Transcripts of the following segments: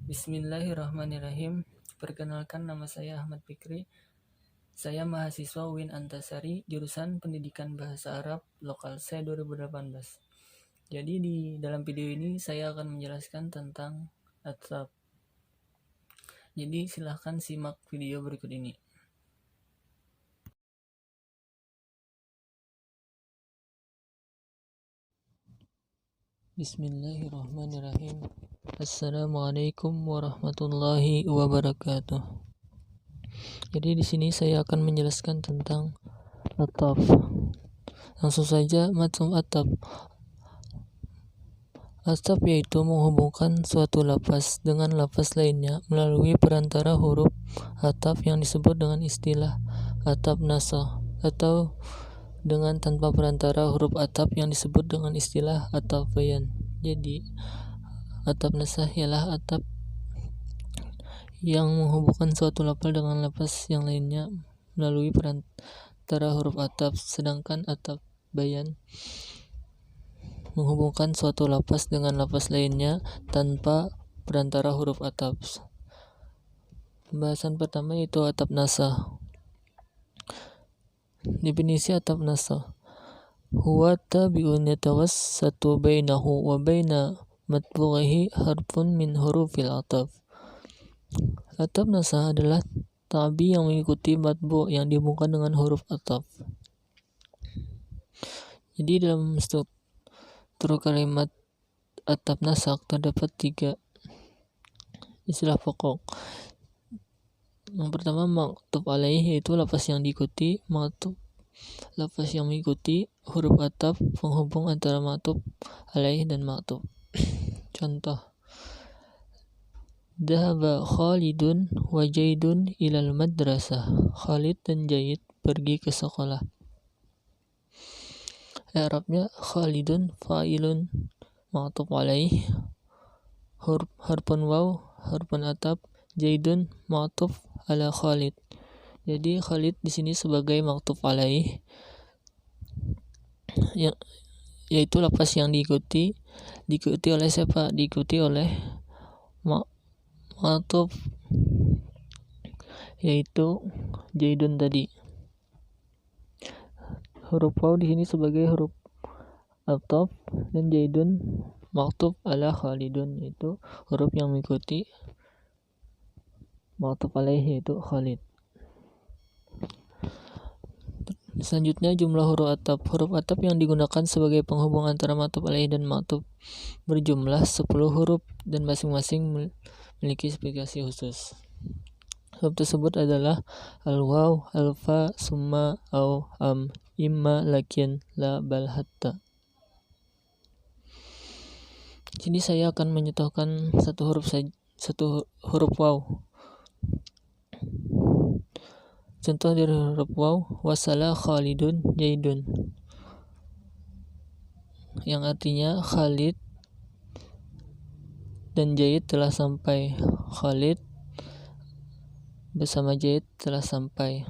Bismillahirrahmanirrahim. Perkenalkan, nama saya Ahmad Fikri. Saya mahasiswa UIN Antasari, jurusan Pendidikan Bahasa Arab Lokal C 2018. Jadi di dalam video ini saya akan menjelaskan tentang atap. Jadi silahkan simak video berikut ini. Bismillahirrahmanirrahim. Assalamualaikum warahmatullahi wabarakatuh. Jadi di sini saya akan menjelaskan tentang atap. Langsung saja, macam atap. Atap yaitu menghubungkan suatu lafaz dengan lafaz lainnya melalui perantara huruf atap yang disebut dengan istilah atap nasah, atau dengan tanpa perantara huruf atap yang disebut dengan istilah atap bayan. Jadi atap nasah ialah atap yang menghubungkan suatu lafaz dengan lafaz yang lainnya melalui perantara huruf atap, sedangkan atap bayan menghubungkan suatu lafaz dengan lafaz lainnya tanpa perantara huruf atap. Pembahasan pertama yaitu atap nasah. Definisi atap nasah: huwa tabi'un yatawassatu bainahu wa baina matbughihi harfun min hurufil ataf. Atap nasah adalah tabi yang mengikuti matbu' yang dihubungkan dengan huruf ataf. Jadi dalam struktur kalimat atap nasah terdapat 3 istilah pokok. Yang pertama maktub alaih, yaitu lafaz yang diikuti. Maktub, lafaz yang mengikuti huruf ataf penghubung antara maktub alaih dan maktub. Contoh: Dhahaba Khalidun wa Jaidun ilal madrasah. Khalid dan Jaid pergi ke sekolah. I'rabnya Khalidun fa'ilun maktub alaih, harfun waw harfun ataf, Jaidun maktuf ala Khalid. Jadi Khalid di sini sebagai maktuf alaih, yaitu lafaz yang diikuti oleh siapa? Diikuti oleh maktuf, yaitu Jaidun tadi. Huruf waw di sini sebagai huruf ataf dan Jaidun maktuf ala Khalidun, yaitu huruf yang mengikuti maktuf alaih, yaitu Khalid. Selanjutnya jumlah huruf ataf. Huruf ataf yang digunakan sebagai penghubung antara maktuf alaih dan maktuf berjumlah 10 huruf dan masing-masing memiliki spesifikasi khusus. Huruf tersebut adalah al-waw, al-fa, summa, au, am, imma, lakin, la, bal, hatta. Sini saya akan menyatakan satu huruf waw. Contoh dari huruf waw: wasala Khalidun Jaidun, yang artinya Khalid dan Jaid telah sampai. Khalid bersama Jaid telah sampai.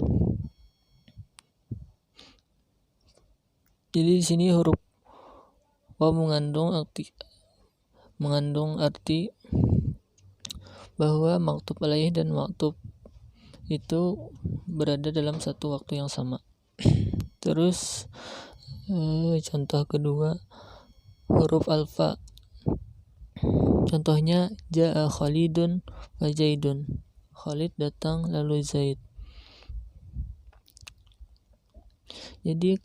Jadi di sini huruf waw mengandung arti bahwa maktub alaih dan maktub itu berada dalam satu waktu yang sama. Terus contoh kedua, huruf alfa. Contohnya ja'a Khalidun wa Jaidun. Khalid datang lalu Zaid. Jadi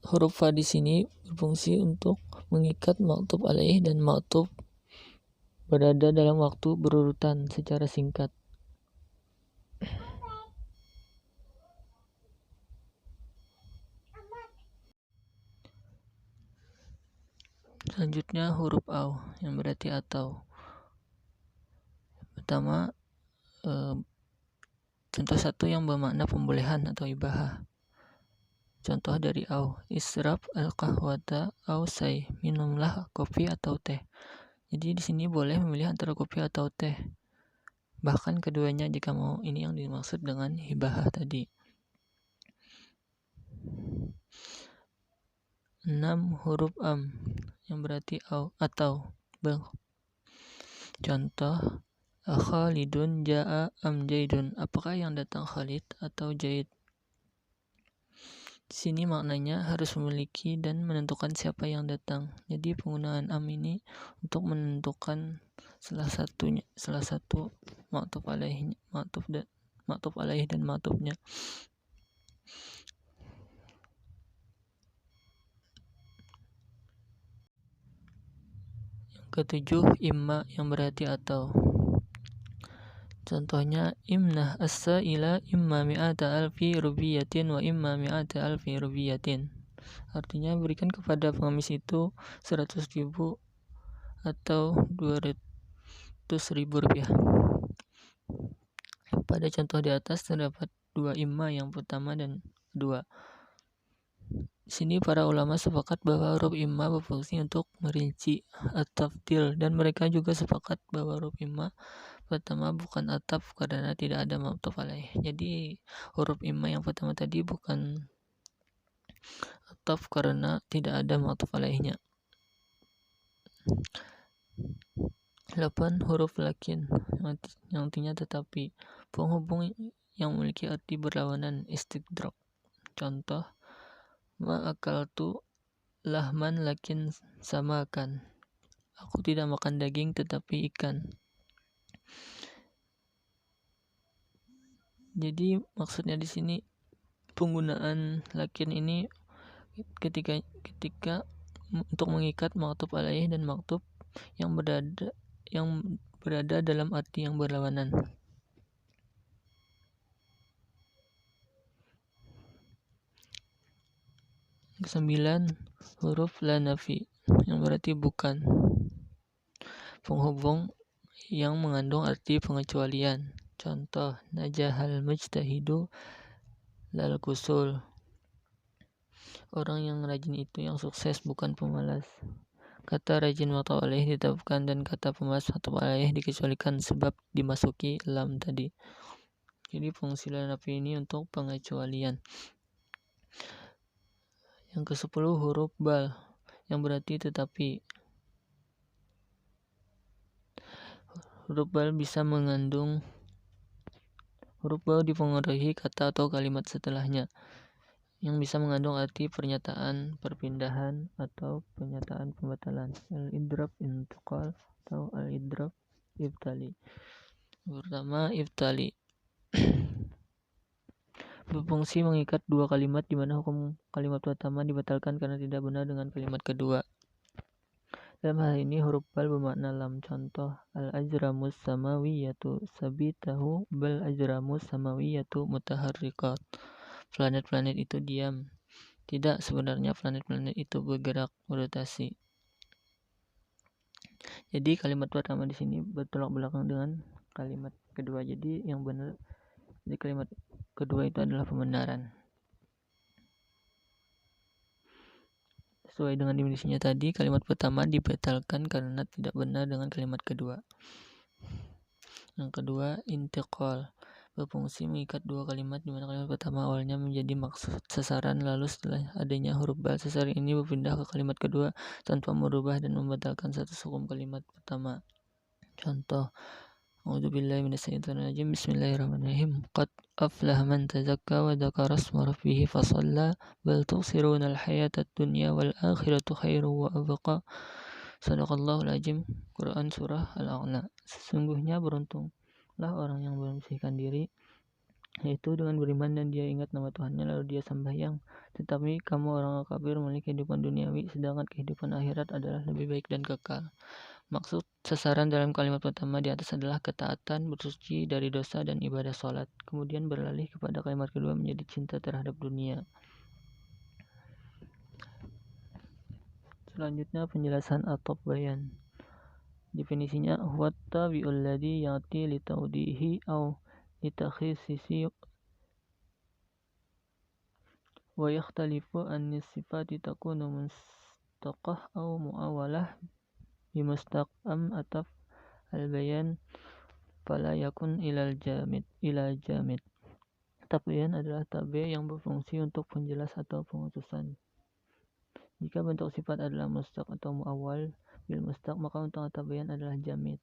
huruf fa di sini berfungsi untuk mengikat maktub alaih dan maktub berada dalam waktu berurutan secara singkat. Selanjutnya huruf au yang berarti atau. Pertama, contoh satu yang bermakna pembolehan atau ibahah. Contoh dari au: israf al-qahwata au say, minumlah kopi atau teh. Jadi di sini boleh memilih antara kopi atau teh. Bahkan keduanya jika mau. Ini yang dimaksud dengan ibahah tadi. 6. Huruf am yang berarti atau. Contoh, Khalidun ja'a am Jaidun. Apakah yang datang Khalid atau Jaid? Di sini maknanya harus memiliki dan menentukan siapa yang datang. Jadi penggunaan am ini untuk menentukan salah satu ma'tuf alaih dan ma'tufnya. Yang ketujuh, imma yang berarti atau. Contohnya, imnah as-sa'ila imma mi'ata alfi rubiyatin wa imma mi'ata alfi rubiyatin. Artinya berikan kepada pengemis itu 100.000 atau 200.000 rupiah. Pada contoh di atas terdapat dua imma, yang pertama dan kedua. Di sini para ulama sepakat bahwa huruf imma berfungsi untuk merinci at-tafdil, dan mereka juga sepakat bahwa huruf imma pertama bukan ataf karena tidak ada ma'tuf alaih. Jadi huruf imma yang pertama tadi bukan ataf karena tidak ada ma'tuf alaihnya. 8. Huruf lakin yang artinya tetapi, penghubung yang memiliki arti berlawanan, istidrak. Contoh, ma'akaltu lahman lakin samakan. Aku tidak makan daging tetapi ikan. Jadi maksudnya di sini penggunaan lakin ini ketika untuk mengikat ma'tuf alaih dan ma'tuf yang berada dalam arti yang berlawanan. 9. Huruf la nafi yang berarti bukan, penghubung yang mengandung arti pengecualian. Contoh, najahal mujtahidu lal kusul. Orang yang rajin itu yang sukses, bukan pemalas. Kata rajin ma'tuf alaih ditetapkan dan kata pemalas ma'tuf alaih dikecualikan sebab dimasuki lam tadi. Jadi fungsi la nafi ini untuk pengecualian. Yang ke-10, huruf bal yang berarti tetapi. Huruf bal dipengaruhi kata atau kalimat setelahnya yang bisa mengandung arti pernyataan perpindahan atau pernyataan pembatalan. Al-idrab intiqal atau al-idrab ibtali. Pertama, ibtali berfungsi mengikat dua kalimat di mana hukum kalimat pertama dibatalkan karena tidak benar dengan kalimat kedua. Dalam hal ini huruf bal bermakna lam. Contoh, al-ajramus samawiyatu sabitahu bal ajramus samawiyatu mutaharrikat. Planet-planet itu diam. Tidak, sebenarnya planet-planet itu bergerak, berotasi. Jadi kalimat pertama di sini bertolak belakang dengan kalimat kedua. Jadi yang benar di kalimat kedua itu adalah pembenaran. Sesuai dengan definisinya tadi, kalimat pertama dibatalkan karena tidak benar dengan kalimat kedua. Yang kedua, intiqal berfungsi mengikat dua kalimat di mana kalimat pertama awalnya menjadi maksud sasaran, lalu setelah adanya huruf bal sasaran ini berpindah ke kalimat kedua tanpa merubah dan membatalkan status hukum kalimat pertama. Contoh, a'udzubillahi minasyaitonirrajim, bismillahirrahmanirrahim, qad aflaha man tazakka wa dzakara isma rabbih fasalla bal tu'siruna al-hayata ad-dunya wal akhiratu khairun wa abqa. Shadaqallahul azim. Quran surah Al-A'la. Sesungguhnya beruntunglah orang yang membersihkan diri, yaitu dengan beriman dan dia ingat nama Tuhannya lalu dia sembahyang. Tetapi kamu orang kafir memiliki kehidupan duniawi, sedangkan kehidupan akhirat adalah lebih baik dan kekal. Maksud sasaran dalam kalimat pertama di atas adalah ketaatan, bersuci dari dosa dan ibadah sholat. Kemudian beralih kepada kalimat kedua menjadi cinta terhadap dunia. Selanjutnya penjelasan atop bayan. Definisinya, huwa tabi'ul ladzi ya'ti li tawdihi aw li takhsisi wa yakhtalifu an sifati takunu mustaqah aw muawalah bi mustaqam ataf al-bayan fala yakun ila jamid. Tabi'an adalah tabi' yang berfungsi untuk penjelas atau pengutusan. Jika bentuk sifat adalah mustaq atau muawwal bil mustaq, maka untuk tabi'an adalah jamid.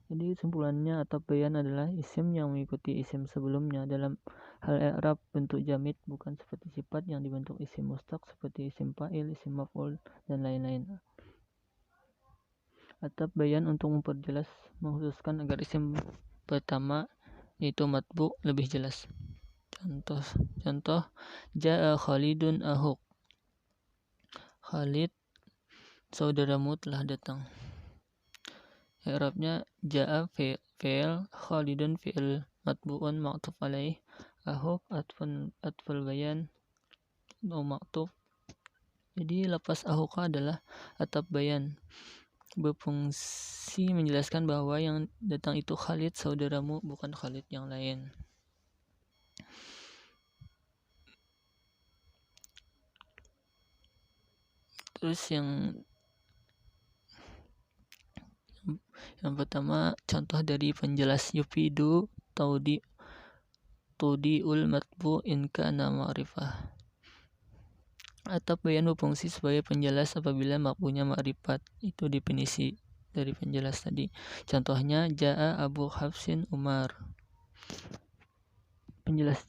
Jadi kesimpulannya, atap bayan adalah isim yang mengikuti isim sebelumnya dalam hal i'rab bentuk jamid, bukan seperti sifat yang dibentuk isim mustaq seperti isim fa'il, isim maf'ul, dan lain-lain. Atap bayan untuk memperjelas, mengkhususkan agar isim pertama yaitu matbu lebih jelas. Contoh Ja'a Khalidun ahuk. Khalid saudaramu telah datang. I'rabnya Ja'a fi'il, Khalidun fi'il matbu'un ma'tuf alaih, ahuk atful bayan atau ma'tuf. Jadi lafaz ahuka adalah atap bayan, berfungsi menjelaskan bahwa yang datang itu Khalid saudaramu, bukan Khalid yang lain. Terus yang pertama, contoh dari penjelas yufidu tudi'ul matbu in kana ma'rifah. Atap bayan berfungsi sebagai penjelas apabila makbunya ma'rifat. Itu definisi dari penjelas tadi. Contohnya Ja'a Abu Hafsin Umar. Penjelas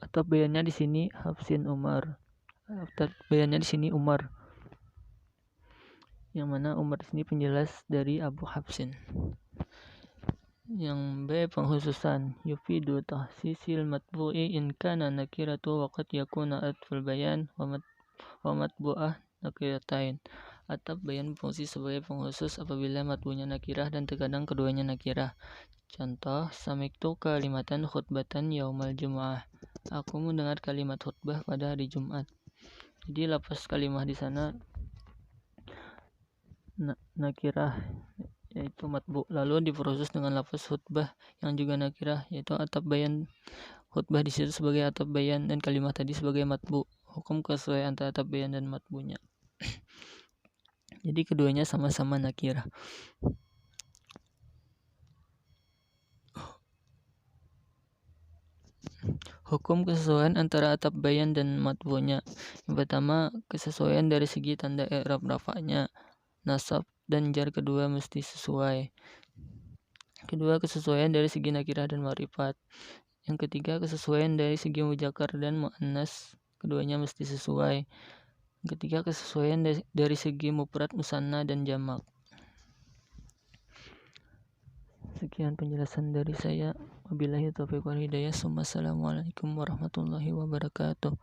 atap bayannya di sini Hafsin Umar. Atap bayannya di sini Umar. Yang mana Umar di sini penjelas dari Abu Hafsin. Yang B, pengkhususan, yufidu tahsisil matbu'i in kana nakiratu wa qad yakuna atful bayan wa matbu'ah nakiratain. Atap bayan berfungsi sebagai pengkhusus apabila matbu'nya nakirah dan terkadang keduanya nakirah. Contoh, samiktu kalimatan khutbatan yaumal jum'ah. Aku mendengar kalimat khutbah pada hari Jumat. Jadi lafaz kalimah di sana nakirah yaitu matbu, lalu diproses dengan lafaz khutbah yang juga nakirah yaitu atap bayan. Khutbah di situ sebagai atap bayan dan kalimat tadi sebagai matbu. Hukum kesesuaian antara atap bayan dan matbunya. Jadi keduanya sama-sama nakirah. Hukum kesesuaian antara atap bayan dan matbunya. Yang pertama, kesesuaian dari segi tanda i'rab rafa'nya, nasab dan jar kedua mesti sesuai. Kedua, kesesuaian dari segi nakirah dan ma'rifat. Yang ketiga, kesesuaian dari segi muzakkar dan muannas, keduanya mesti sesuai. Yang ketiga, kesesuaian dari segi mufrad, musanna dan jamak. Sekian penjelasan dari saya. Wabillahi taufiq wal hidayah. Assalamualaikum warahmatullahi wabarakatuh.